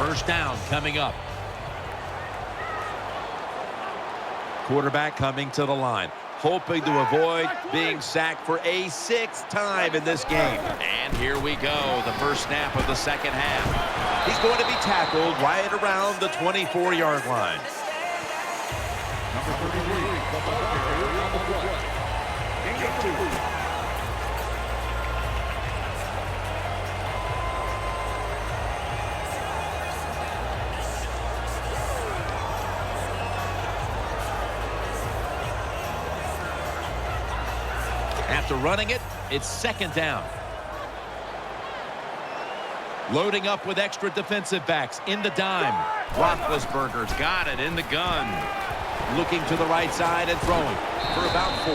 First down coming up. Quarterback coming to the line, hoping to avoid being sacked for a 6th time in this game. And here we go, the first snap of the second half. He's going to be tackled right around the 24-yard line. Number 33, the ball carrier on the play. Gain of 2. After running it, it's second down. Loading up with extra defensive backs in the dime. Roethlisberger's got it in the gun. Looking to the right side and throwing for about 4.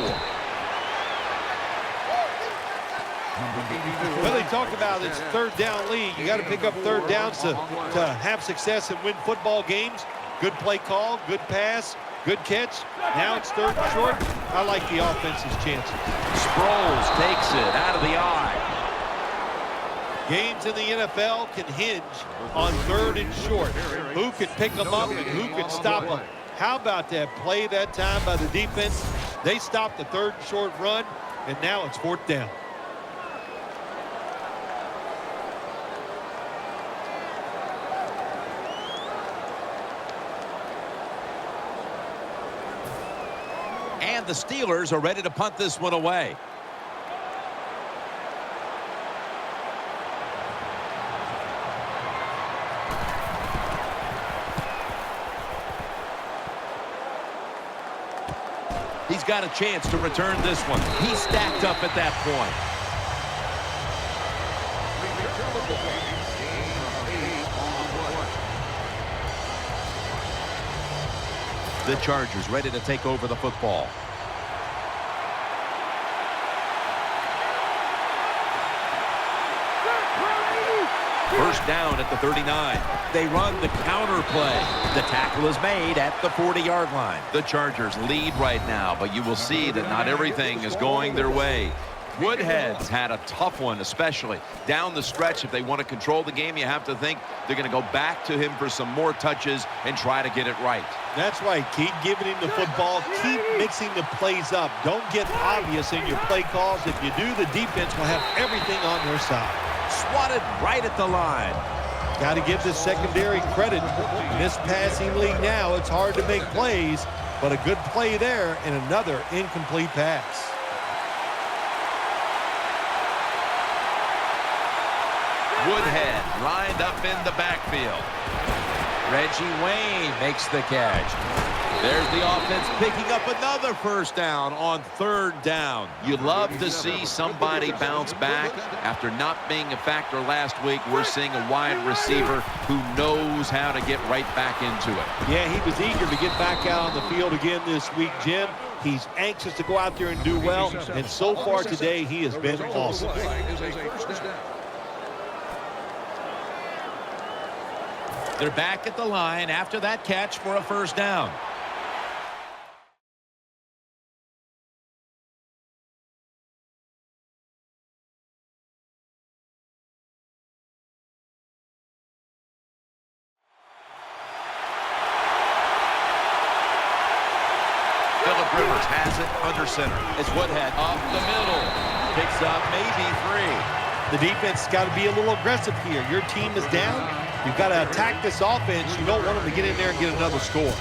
Well, they talked about it's third down league. You got to pick up third downs to have success and win football games. Good play call, good pass, good catch. Now it's third and short. I like the offense's chances. Sproles takes it out of the eye. Games in the NFL can hinge on third and short. Who can pick them up and who can stop them? How about that play that time by the defense? They stopped the third and short run, and now it's 4th down. And the Steelers are ready to punt this one away. He's got a chance to return this one. He's stacked up at that point. The Chargers ready to take over the football. First down at the 39. They run the counter play. The tackle is made at the 40-yard line. The Chargers lead right now, but you will see that not everything is going their way. Woodhead's had a tough one, especially down the stretch. If they want to control the game, you have to think they're going to go back to him for some more touches and try to get it right. That's right. Keep giving him the football. Keep mixing the plays up. Don't get obvious in your play calls. If you do, the defense will have everything on their side. Swatted right at the line. Got to give this secondary credit. In this passing league now, it's hard to make plays, but a good play there and another incomplete pass. Woodhead lined up in the backfield. Reggie Wayne makes the catch. There's the offense picking up another first down on third down. You love to see somebody bounce back. After not being a factor last week, we're seeing a wide receiver who knows how to get right back into it. Yeah, he was eager to get back out on the field again this week, Jim. He's anxious to go out there and do well, and so far today, he has been awesome. They're back at the line after that catch for a first down. Phillip Rivers has it under center. It's Woodhead up the middle. Picks up maybe 3. The defense has got to be a little aggressive here. Your team is down. You've got to attack this offense. You don't want them to get in there and get another score.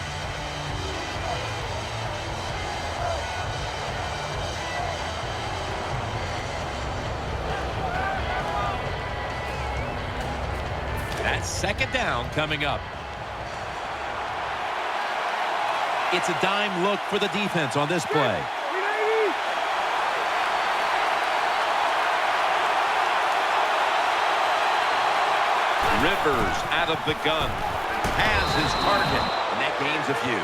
That's second down coming up. It's a dime look for the defense on this play. Rivers out of the gun. Has his target, and that gains a few.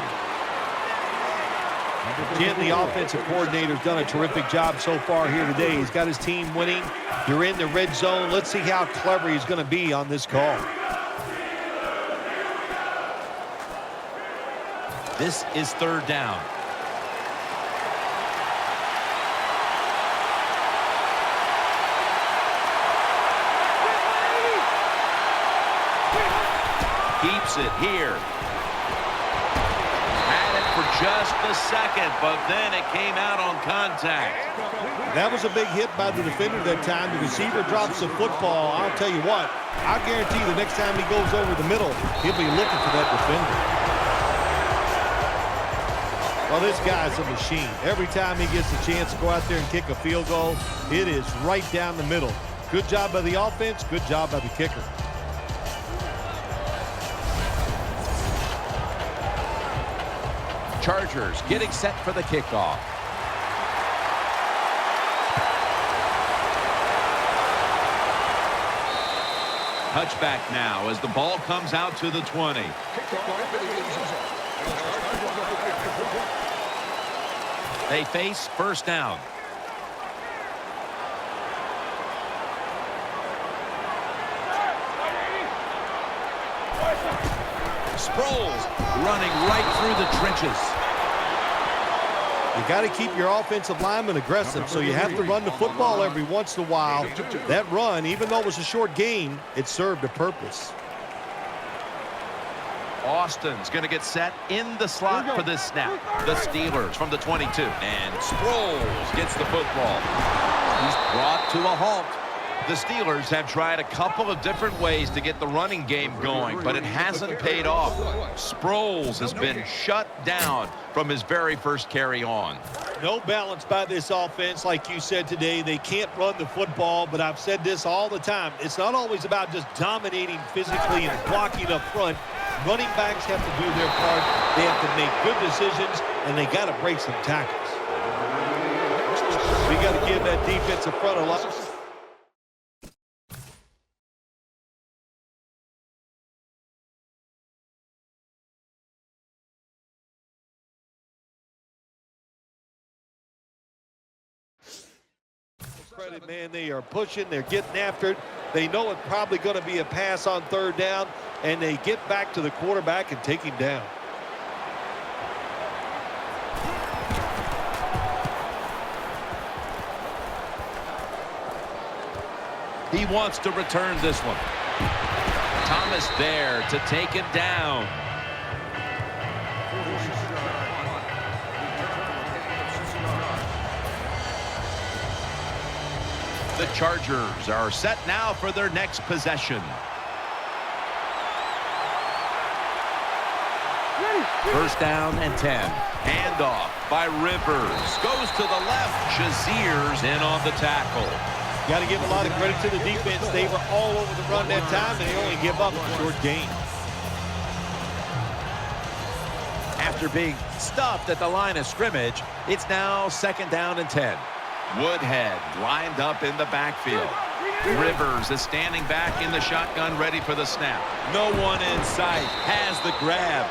Jim, the offensive coordinator's done a terrific job so far here today. He's got his team winning. You're in the red zone. Let's see how clever he's going to be on this call. This is third down. keeps it here. Had it for just a second, but then it came out on contact. That was a big hit by the defender that time. The receiver drops the football. I'll tell you what, I guarantee the next time he goes over the middle, he'll be looking for that defender. Well, this guy's a machine. Every time he gets a chance to go out there and kick a field goal, it is right down the middle. Good job by the offense, good job by the kicker. Chargers getting set for the kickoff. Touchback now as the ball comes out to the 20. They face first down. Sproles running right through the trenches. You got to keep your offensive lineman aggressive, so you have to run the football every once in a while. That run, even though it was a short gain, it served a purpose. Austin's going to get set in the slot for this snap. The Steelers from the 22. And Sproles gets the football. He's brought to a halt. The Steelers have tried a couple of different ways to get the running game going, but it hasn't paid off. Sproles has been shut down from his very first carry on. No balance by this offense, like you said today. They can't run the football, but I've said this all the time. It's not always about just dominating physically and blocking up front. Running backs have to do their part. They have to make good decisions, and they got to break some tackles. We got to give that defensive front a lot. Credit, man, they are pushing, they're getting after it. They know it's probably going to be a pass on third down, and they get back to the quarterback and take him down. He wants to return this one. Thomas there to take him down. The Chargers are set now for their next possession. First down and 10. Handoff by Rivers. Goes to the left. Shazier's in on the tackle. Got to give a lot of credit to the defense. They were all over the run that time, and they only give up a short gain. After being stuffed at the line of scrimmage, it's now second down and 10. Woodhead lined up in the backfield. Rivers is standing back in the shotgun, ready for the snap. No one in sight. Has the grab.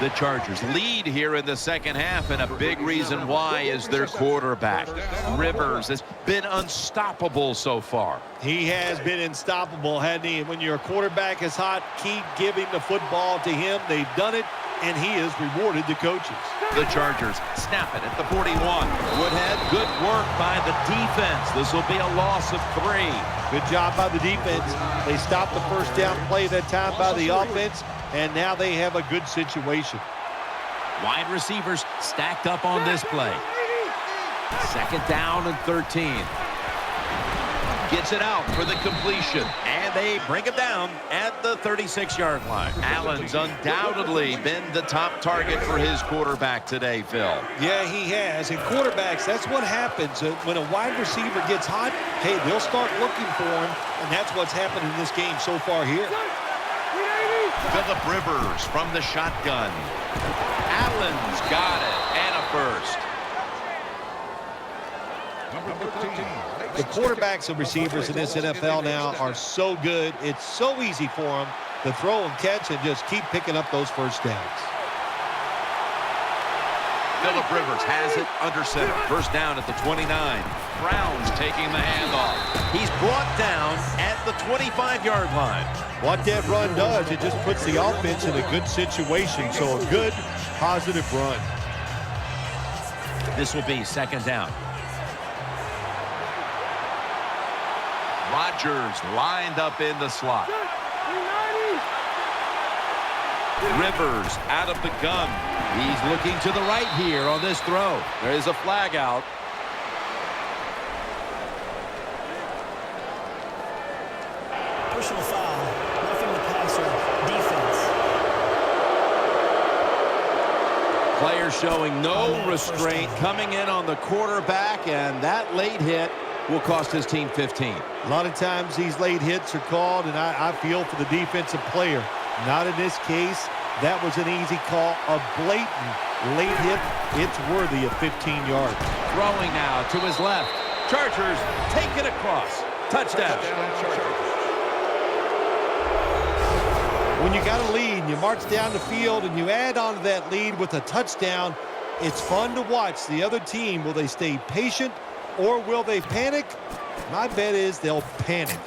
The Chargers lead here in the second half, and a big reason why is their quarterback. Rivers has been unstoppable so far. He has been unstoppable, hasn't he? And when your quarterback is hot, keep giving the football to him. They've done it, and he has rewarded the coaches. The Chargers snap it at the 41. Woodhead, good work by the defense. This will be a loss of 3. Good job by the defense. They stopped the first down play that time by the offense, and now they have a good situation. Wide receivers stacked up on this play. Second down and 13. Gets it out for the completion, and they bring him down at the 36-yard line. Allen's undoubtedly been the top target for his quarterback today, Phil. Yeah, he has. And quarterbacks, that's what happens. When a wide receiver gets hot, hey, they'll start looking for him, and that's what's happened in this game so far here. Philip Rivers from the shotgun. Allen's got it, and a first. The quarterbacks and receivers in this NFL now are so good. It's so easy for them to throw and catch and just keep picking up those first downs. Philip Rivers has it under center. First down at the 29. Brown's taking the handoff. He's brought down at the 25-yard line. What that run does, it just puts the offense in a good situation. So a good, positive run. This will be second down. Rodgers lined up in the slot. Rivers out of the gun. He's looking to the right here on this throw. There is a flag out. Personal foul. Roughing the passer. Defense. Player showing no restraint coming in on the quarterback, and that late hit will cost his team 15. A lot of times these late hits are called, and I feel for the defensive player. Not in this case. That was an easy call. A blatant late hit. It's worthy of 15 yards. Throwing now to his left. Chargers take it across. Touchdown. When you got a lead, you march down the field, and you add on to that lead with a touchdown, it's fun to watch the other team. Will they stay patient, or will they panic? My bet is they'll panic.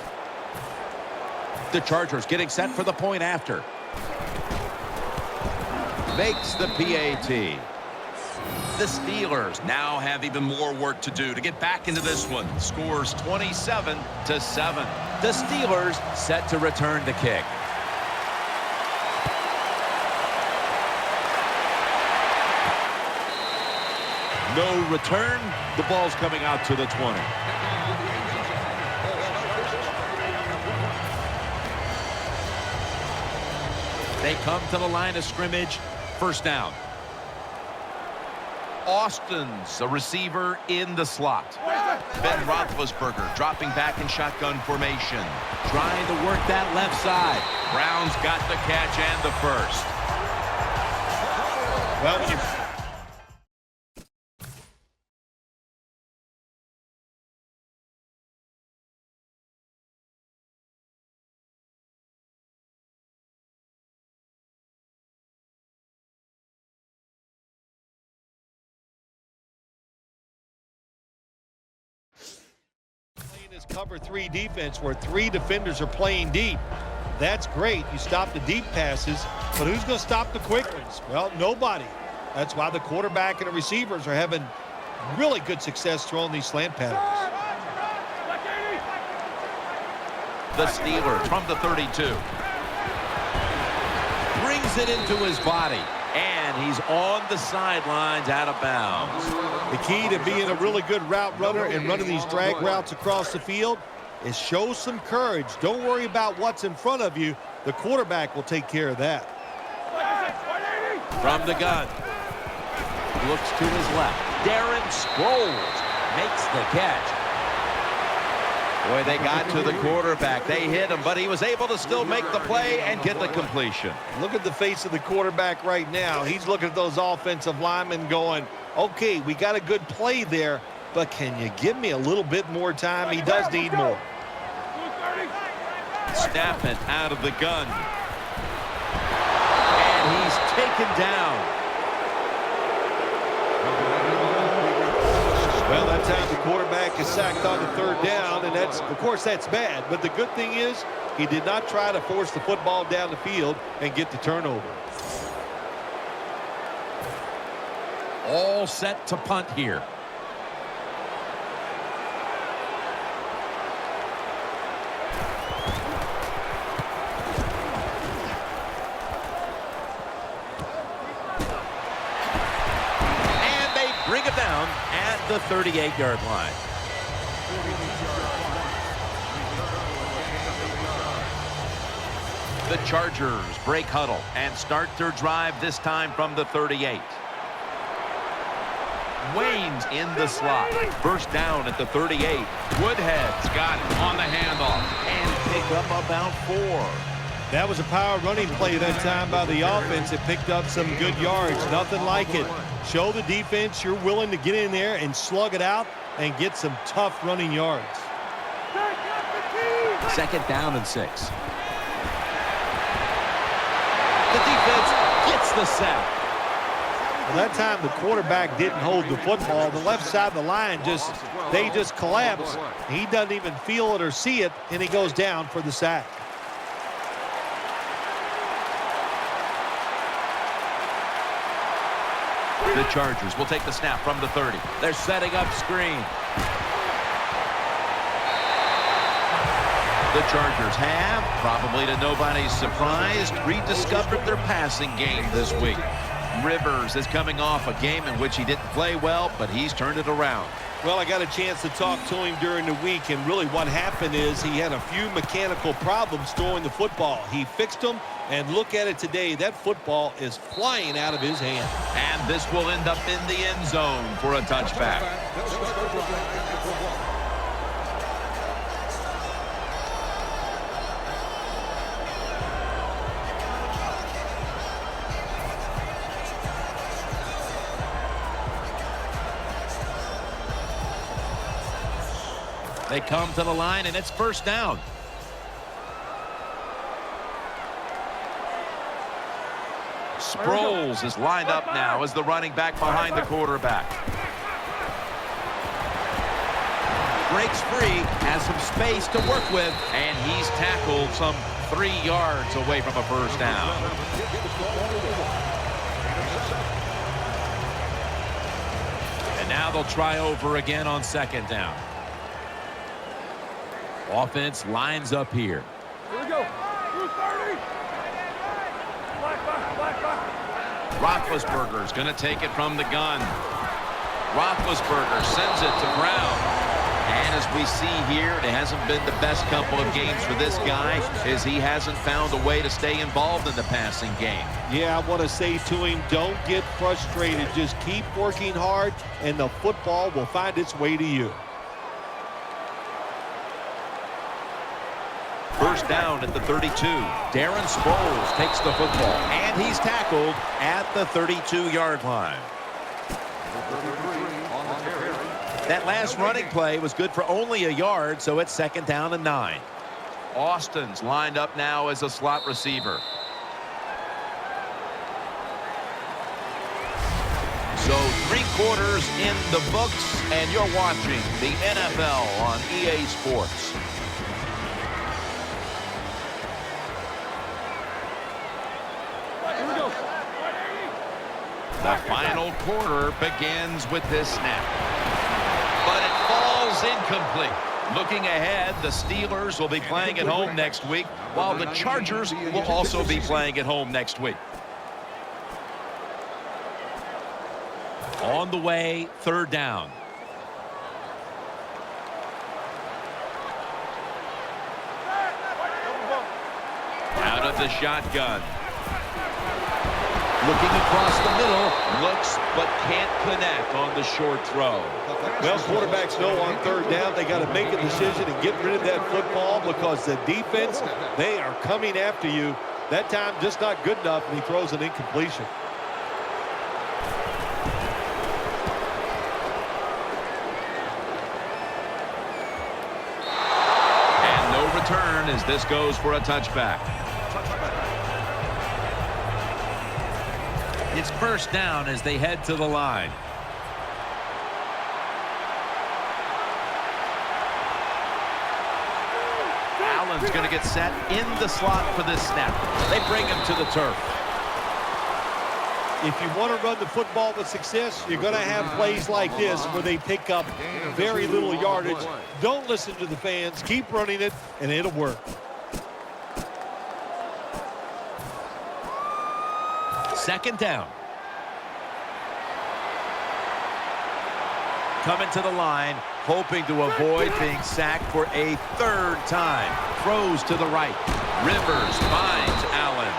The Chargers getting set for the point after. Makes the PAT. The Steelers now have even more work to do to get back into this one. Scores 27-7. The Steelers set to return the kick. No return. The ball's coming out to the 20. They come to the line of scrimmage. First down. Austin's a receiver in the slot. Ben Roethlisberger dropping back in shotgun formation. Trying to work that left side. Browns got the catch and the first. Well, when you this cover 3 defense where 3 defenders are playing deep. That's great. You stop the deep passes, but who's going to stop the quick ones? Well, nobody. That's why the quarterback and the receivers are having really good success throwing these slant patterns. The Steelers from the 32. Brings it into his body. And he's on the sidelines out of bounds. The key to being a really good route runner and running these drag routes across the field is show some courage. Don't worry about what's in front of you. The quarterback will take care of that. From the gun. Looks to his left. Darren Sproles makes the catch. Boy, they got to the quarterback. They hit him, but he was able to still make the play and get the completion. Look at the face of the quarterback right now. He's looking at those offensive linemen going, okay, we got a good play there, but can you give me a little bit more time? He does need more. Snapping out of the gun. And he's taken down. Well, that time the quarterback is sacked on the 3rd down, and that's, of course, that's bad. But the good thing is he did not try to force the football down the field and get the turnover. All set to punt here. Bring it down at the 38-yard line. The Chargers break huddle and start their drive this time from the 38. Wayne's in the slot. First down at the 38. Woodhead's got it on the handoff and pick up about 4. That was a power running play that time by the offense. It picked up some good yards. Nothing like it. Show the defense you're willing to get in there and slug it out and get some tough running yards. Second down and 6. The defense gets the sack. Well, that time the quarterback didn't hold the football. The left side of the line they just collapse. He doesn't even feel it or see it, and he goes down for the sack. The Chargers will take the snap from the 30. They're setting up screen. The Chargers have, probably to nobody's surprise, rediscovered their passing game this week. Rivers is coming off a game in which he didn't play well, but he's turned it around. Well, I got a chance to talk to him during the week, and really what happened is he had a few mechanical problems throwing the football. He fixed them, and look at it today. That football is flying out of his hand. And this will end up in the end zone for a touchback. They come to the line, and it's first down. Sproles is lined up now as the running back behind the quarterback. Breaks free, has some space to work with, and he's tackled some 3 yards away from a first down. And now they'll try over again on second down. Offense lines up here. Here we go. 230. Roethlisberger's going to take it from the gun. Roethlisberger sends it to Brown. And as we see here, it hasn't been the best couple of games for this guy as he hasn't found a way to stay involved in the passing game. Yeah, I want to say to him, don't get frustrated. Just keep working hard, and the football will find its way to you. First down at the 32. Darren Sproles takes the football, and he's tackled at the 32-yard line. That last running play was good for only a yard, so it's second down and 9. Austin's lined up now as a slot receiver. So 3 quarters in the books, and you're watching the NFL on EA Sports. The final quarter begins with this snap. But it falls incomplete. Looking ahead, the Steelers will be playing at home next week, while the Chargers will also be playing at home next week. On the way, third down. Out of the shotgun. Looking across the middle, looks but can't connect on the short throw. Well, quarterbacks know on third down they got to make a decision and get rid of that football because the defense, they are coming after you. That time just not good enough, and he throws an incompletion. And no return as this goes for a touchback. It's first down as they head to the line. Allen's going to get set in the slot for this snap. They bring him to the turf. If you want to run the football with success, you're going to have plays like this where they pick up very little yardage. Don't listen to the fans. Keep running it, and it'll work. Second down. Coming to the line, hoping to avoid being sacked for a third time. Throws to the right. Rivers finds Allen.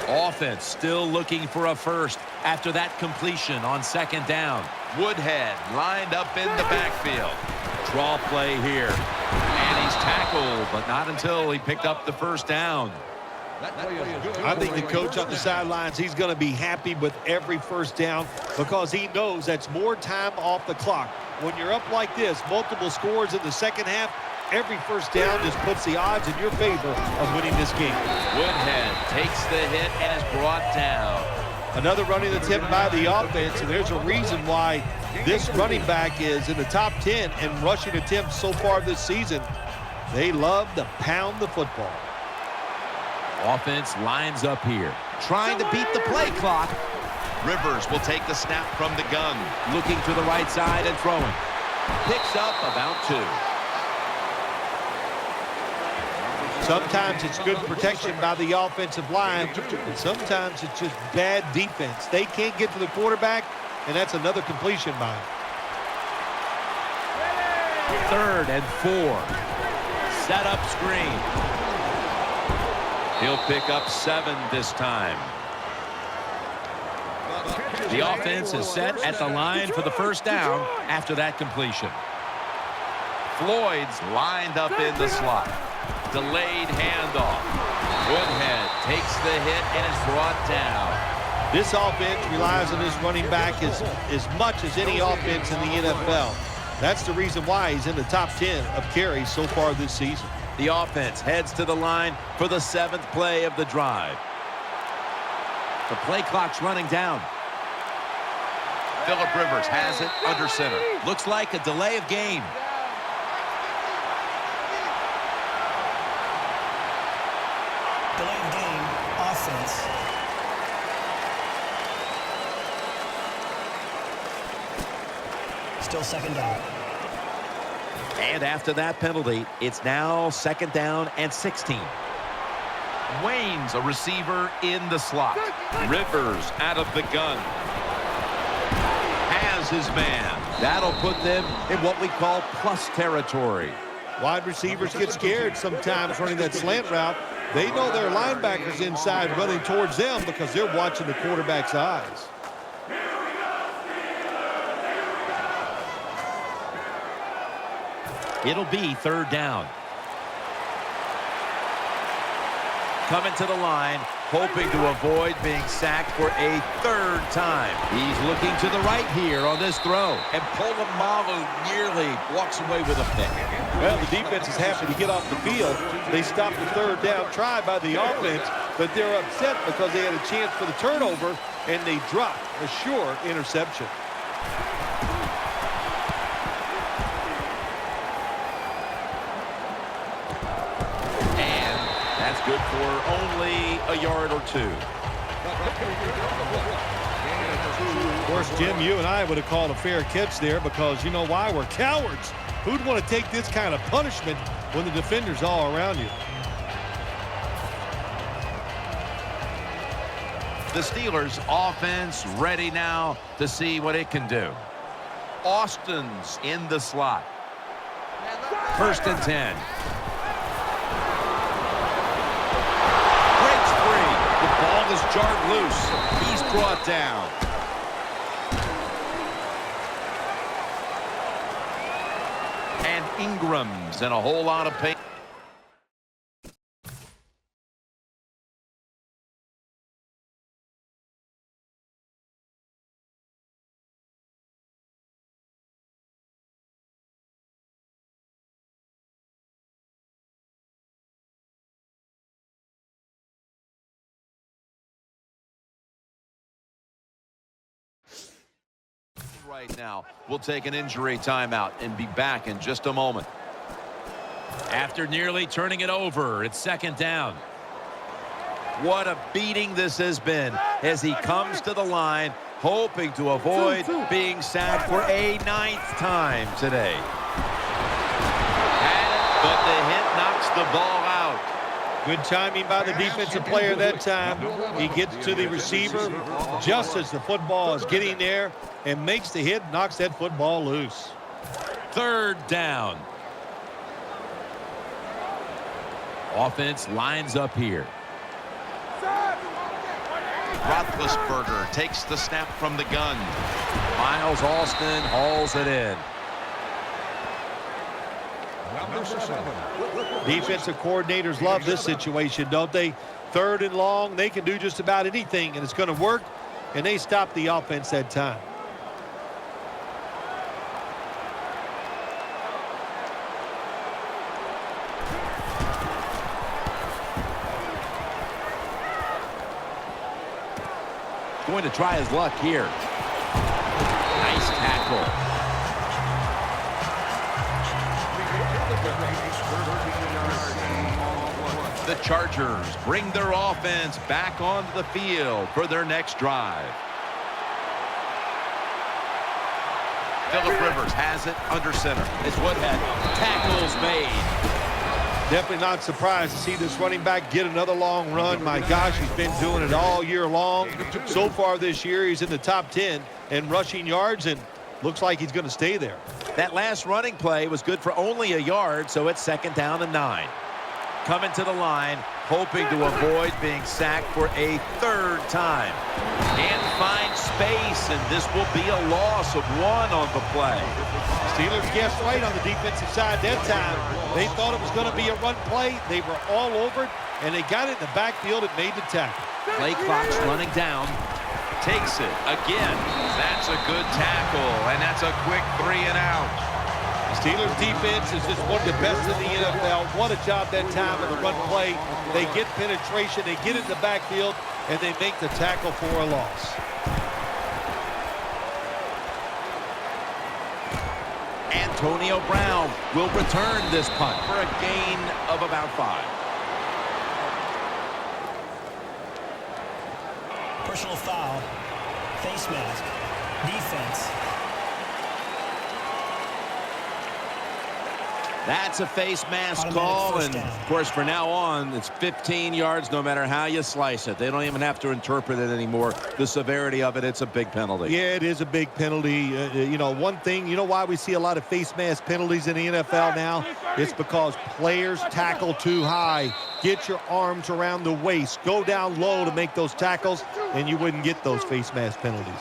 Offense still looking for a first after that completion on second down. Woodhead lined up in the backfield. Draw play here. And he's tackled, but not until he picked up the first down. I think the coach on the sidelines, he's going to be happy with every first down because he knows that's more time off the clock. When you're up like this, multiple scores in the second half, every first down just puts the odds in your favor of winning this game. Woodhead takes the hit and is brought down. Another running attempt by the offense, and there's a reason why this running back is in the top 10 in rushing attempts so far this season. They love to pound the football. Offense lines up here, trying to beat the play clock. Rivers will take the snap from the gun. Looking to the right side and throwing. Picks up about 2. Sometimes it's good protection by the offensive line, and sometimes it's just bad defense. They can't get to the quarterback, and that's another completion by him. 3rd and 4. Set up screen. He'll pick up 7 this time. The offense is set at the line for the first down after that completion. Floyd's lined up in the slot. Delayed handoff. Woodhead takes the hit and is brought down. This offense relies on this running back as much as any offense in the NFL. That's the reason why he's in the top 10 of carries so far this season. The offense heads to the line for the 7th play of the drive. The play clock's running down. Phillip Rivers has it under center. Looks like a delay of game. Delayed game, offense. Still 2nd down. And after that penalty, it's now 2nd down and 16. Wayne's a receiver in the slot. Rivers out of the gun. Has his man. That'll put them in what we call plus territory. Wide receivers get scared sometimes running that slant route. They know their linebackers inside running towards them because they're watching the quarterback's eyes. It'll be 3rd down. Coming to the line, hoping to avoid being sacked for a 3rd time. He's looking to the right here on this throw. And Polamalu nearly walks away with a pick. Well, the defense is happy to get off the field. They stopped the 3rd down try by the offense, but they're upset because they had a chance for the turnover, and they dropped a sure interception. Good for only a yard or 2. Of course, Jim, you and I would have called a fair catch there because you know why? We're cowards. Who'd want to take this kind of punishment when the defender's all around you? The Steelers offense ready now to see what it can do. Austin's in the slot. 1st and 10. Ball is jarred loose. He's brought down. And Ingram's in a whole lot of pain. Right now, we'll take an injury timeout and be back in just a moment. After nearly turning it over, it's 2nd down. What a beating this has been as he comes to the line, hoping to avoid being sacked for a 9th time today. Had it, but the hit knocks the ball out. Good timing by the defensive player that time. He gets to the receiver just as the football is getting there and makes the hit, knocks that football loose. 3rd down. Offense lines up here. Roethlisberger takes the snap from the gun. Miles Austin hauls it in. Number 7. Defensive coordinators love this situation, don't they? 3rd and long, they can do just about anything, and it's going to work, and they stop the offense that time. Going to try his luck here. Nice tackle. The Chargers bring their offense back onto the field for their next drive. Phillip Rivers has it under center. It's Woodhead. Tackles made. Definitely not surprised to see this running back get another long run. My gosh, he's been doing it all year long. So far this year, he's in the top 10 in rushing yards, and looks like he's going to stay there. That last running play was good for only a yard, so it's 2nd down and 9. Coming to the line, hoping to avoid being sacked for a 3rd time. And find space, and this will be a loss of 1 on the play. Steelers guessed right on the defensive side that time. They thought it was going to be a run play. They were all over it, and they got it in the backfield and made the tackle. Play clock's running down. Takes it again. That's a good tackle, and that's a quick 3 and out. The Steelers defense is just one of the best in the NFL. What a job that time on the run play. They get penetration, they get it in the backfield, and they make the tackle for a loss. Antonio Brown will return this punt for a gain of about 5. Personal foul. Face mask. Defense. That's a face mask Automatic call, first and down. of course for now on it's 15 yards no matter how you slice it. They don't even have to interpret it anymore. The severity of it, it's a big penalty. Yeah, it is a big penalty. You know, one thing, you know why we see a lot of face mask penalties in the NFL now? It's because players tackle too high. Get your arms around the waist. Go down low to make those tackles, and you wouldn't get those face mask penalties.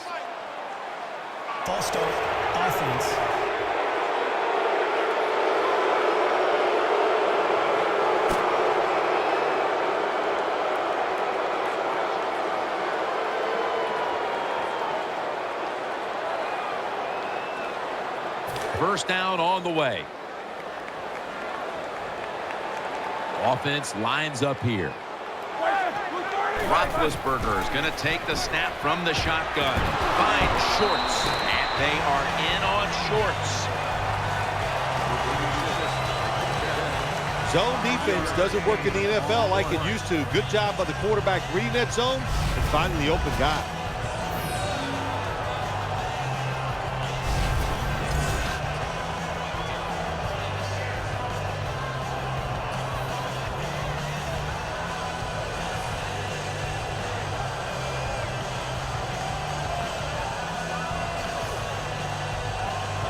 False start. Offense. First down on the way. Offense lines up here. Roethlisberger is going to take the snap from the shotgun. Finds Shorts, and they are in on Shorts. Zone defense doesn't work in the NFL like it used to. Good job by the quarterback reading that zone and finding the open guy.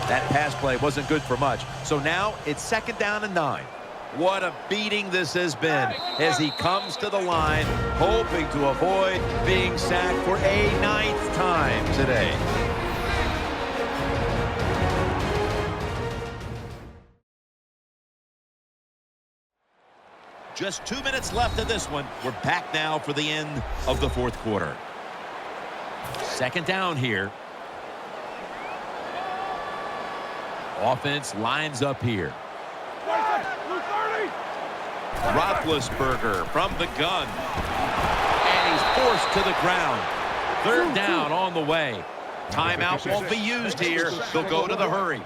That pass play wasn't good for much. So now it's 2nd down and 9. What a beating this has been as he comes to the line, hoping to avoid being sacked for a 9th time today. Just 2 minutes left of this one. We're back now for the end of the 4th quarter. 2nd down here. Offense lines up here. Roethlisberger from the gun. And he's forced to the ground. 3rd down on the way. Timeout won't be used here. They'll go to the hurry.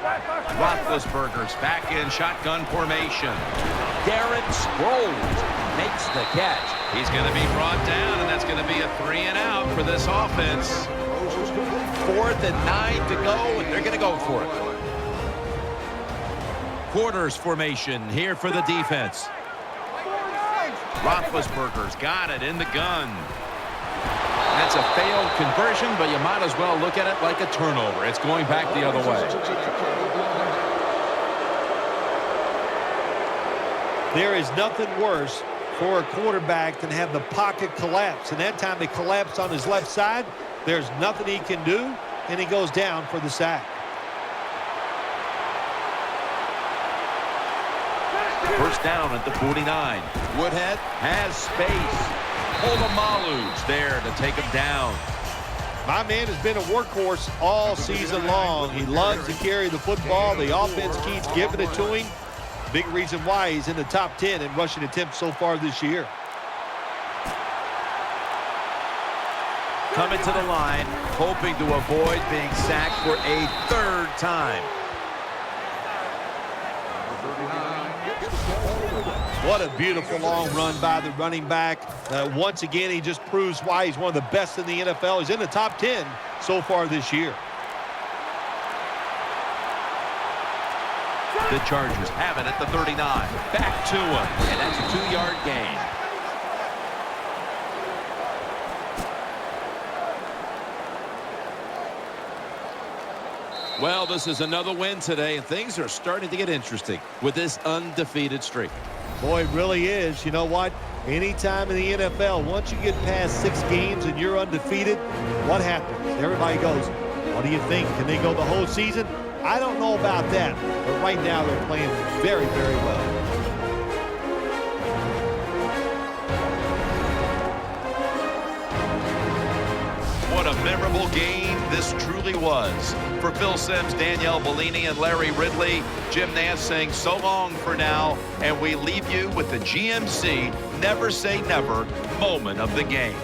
Roethlisberger's back in shotgun formation. Darren Sproles makes the catch. He's going to be brought down, and that's going to be a 3 and out for this offense. 4th and 9 to go, and they're going to go for it. Quarters formation here for the defense. Roethlisberger's got it in the gun. That's a failed conversion, but you might as well look at it like a turnover. It's going back the other way. There is nothing worse for a quarterback than have the pocket collapse. And that time it collapsed on his left side. There's nothing he can do, and he goes down for the sack. First down at the 49. Woodhead has space. Polamalu's there to take him down. My man has been a workhorse all season long. He loves to carry the football. The offense keeps giving it to him. Big reason why he's in the top 10 in rushing attempts so far this year. Coming to the line, hoping to avoid being sacked for a 3rd time. What a beautiful long run by the running back. Once again, he just proves why he's one of the best in the NFL. He's in the top 10 so far this year. The Chargers have it at the 39. Back to him, and that's a 2-yard gain. Well, this is another win today, and things are starting to get interesting with this undefeated streak. Boy, it really is. You know what? Anytime in the NFL, once you get past 6 games and you're undefeated, what happens? Everybody goes, what do you think? Can they go the whole season? I don't know about that, but right now they're playing very, very well. What a memorable game this truly was. For Phil Simms, Danielle Bellini, and Larry Ridley, Jim Nantz saying so long for now, and we leave you with the GMC Never Say Never moment of the game.